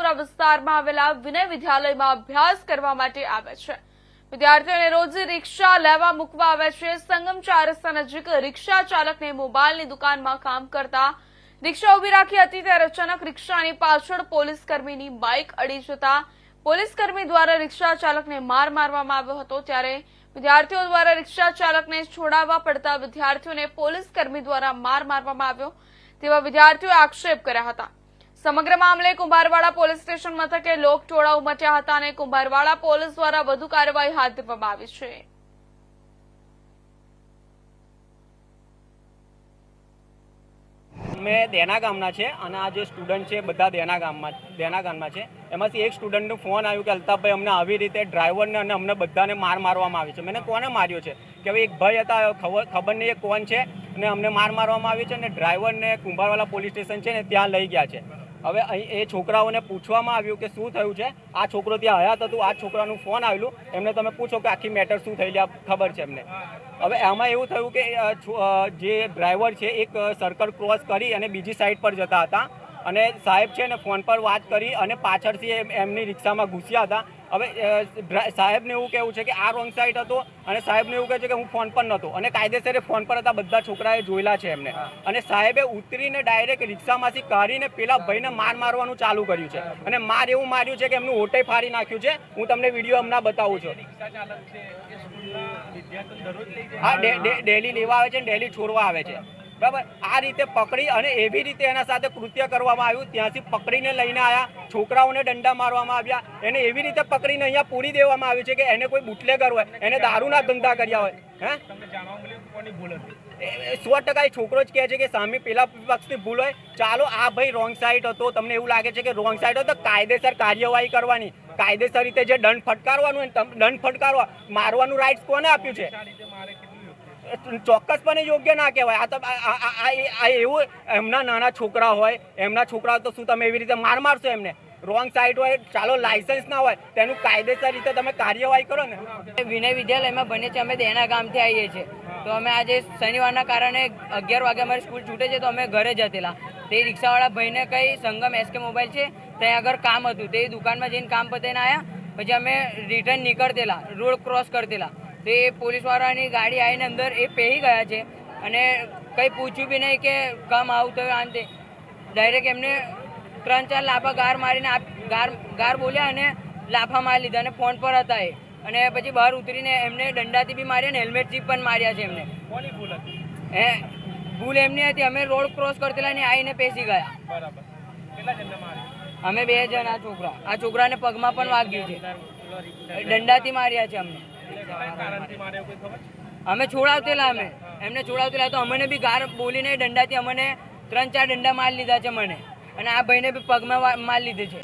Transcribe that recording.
રાજપુરા વિસ્તારમાં આવેલા વિનય વિદ્યાલયમાં અભ્યાસ કરવા માટે આવે છે। વિદ્યાર્થીઓને રોજ રિક્ષા લેવા મૂકવા આવે છે। સંગમ 4 રસ્તા નજીક રિક્ષા ચાલકને મોબાઈલની દુકાનમાં કામ કરતા રિક્ષા ઉભી રાખી હતી ત્યારે અચાનક રિક્ષાની પાછળ પોલીસ કર્મીની બાઇક અડી જતા પોલીસ કર્મી દ્વારા રિક્ષા ચાલકને માર મારવામાં આવ્યો હતો। ત્યારે વિદ્યાર્થીઓ દ્વારા રિક્ષા ચાલકને છોડાવવા પડતા વિદ્યાર્થીઓને પોલીસ કર્મી દ્વારા માર મારવામાં આવ્યો તેવા વિદ્યાર્થીઓએ આક્ષેપ કર્યા હતા। સમગ્ર મામલે કુંભારવાડા પોલીસ સ્ટેશન મથકે લોકટોળા ઉમટ્યા હતા અને કુંભારવાડા પોલીસ દ્વારા વધુ કાર્યવાહી હાથ ધરવામાં આવી છે। અમે દેના ગામના છે અને આ જે સ્ટુડન્ટ છે બધા દેના ગામના છે। એમાંથી એક સ્ટુડન્ટનો ફોન આવ્યો કે અલ્તાફભાઈ અમને આવી રીતે ડ્રાઈવરને અને અમને બધાને મારવામાં આવી છે। મેં કોને માર્યો છે કે ભાઈ એક ભાઈ હતા, ખબર નહીં એ કોણ છે અને અમને મારવામાં આવી છે અને ડ્રાઈવરને કુંભારવાડા પોલીસ સ્ટેશન છે ને ત્યાં લઈ ગયા છે। હવે અહીં એ છોકરાઓને પૂછવામાં આવ્યું કે શું થયું છે। આ છોકરો ત્યાં હયાત હતું, આ છોકરાનું ફોન આવેલું, એમને તમે પૂછો કે આખી મેટર શું થયેલી ખબર છે એમને। હવે એમાં એવું થયું કે જે ડ્રાઈવર છે એક સર્કલ ક્રોસ કરી અને બીજી સાઈડ પર જતા હતા અને સાહેબ છે ને ફોન પર વાત કરી અને પાછળથી એમની રિક્ષામાં ઘૂસ્યા હતા। હવે સાહેબને એવું કહેવું છે કે આ રોંગ સાઈડ હતો અને સાહેબને એવું કહે છે કે હું ફોન પર નહોતો અને કાયદેસર ફોન પર હતા, બધા છોકરાએ જોયેલા છે એમને। અને સાહેબે ઉતરીને ડાયરેક્ટ રિક્ષામાંથી કાઢીને પેલા ભાઈને મારવાનું ચાલુ કર્યું છે અને માર એવું માર્યું છે કે એમનું હોટે ફાડી નાખ્યું છે। હું તમને વિડીયો હમણાં બતાવું છું। હા, ડેલી લેવા આવે છે, ડેલી છોડવા આવે છે, બરાબર। આ રીતે પકડી અને એવી રીતે એના સાથે કૃત્ય કરવામાં આવ્યું। ત્યાંથી પકડીને લઈને આવ્યા, છોકરાઓને દંડા મારવામાં આવ્યા, એને એવી રીતે પકડીને અહીંયા પૂરી દેવામાં આવ્યું છે કે એને કોઈ બુટલેગર હોય, એને દારૂના ધંધા કર્યા હોય। હે, 100% એ છોકરો જ કહે છે કે સામે પેલા પક્ષની ભૂલ હોય। ચાલો આ ભાઈ રોંગ સાઈડ હતો, તમને એવું લાગે છે કે રોંગ સાઈડ હતો, કાયદેસર કાર્યવાહી કરવાની, કાયદેસર રીતે જે દંડ ફટકારવાનું દંડ ફટકારવા, મારવાનું રાઇટ્સ કોને આપ્યું છે? ચોક્કસપણે યોગ્ય ના કહેવાય। આ તો આ એવું એમના નાના છોકરા હોય, એમના છોકરાઓ તો શું તમે એવી રીતે મારશો એમને? રોંગ સાઈડ હોય, ચાલો લાયસન્સ ના હોય, તેનું કાયદેસર રીતે તમે કાર્યવાહી કરો ને। વિનય વિદ્યાલયમાં ભણીએ છીએ, અમે દેના ગામથી આવીએ છીએ। તો અમે આજે શનિવારના કારણે 11 વાગે અમારી સ્કૂલ છૂટે છે તો અમે ઘરે જતેલા। તે રિક્ષાવાળા ભાઈને કંઈ સંગમ SK મોબાઈલ છે ત્યાં આગળ કામ હતું, તે દુકાનમાં જઈને કામ પતાવીને આવ્યા, પછી અમે રિટર્ન નીકળતેલા, રોડ ક્રોસ કરતેલા, તો એ પોલીસવાળાની ગાડી આવીને અંદર એ પહેરી ગયા છે અને કંઈ પૂછ્યું બી નહીં કે કામ આવું થયું આંતે ડાયરેક્ટ એમને 3-4 લાફા ગાર મારીને ગાર બોલ્યા અને લાફા મારી લીધા અને ફોન પર હતા એ। અને પછી બહાર ઉતરીને એમને દંડાથી બી માર્યા અને હેલ્મેટથી પણ માર્યા છે એમને। ભૂલ એમની હતી, અમે રોડ ક્રોસ કરતેલા ને આવીને પેસી ગયા। અમે 2 જણ, આ છોકરાને પગમાં પણ વાગ્યું છે, દંડાથી માર્યા છે અમને। અમે છોડાવતેલા, એમને છોડાવતેલા તો અમને બી ગાર બોલીને દંડાથી અમને 3-4 દંડા મારી લીધા છે મને, અને આ ભાઈને બી પગમાં મારી લીધે છે।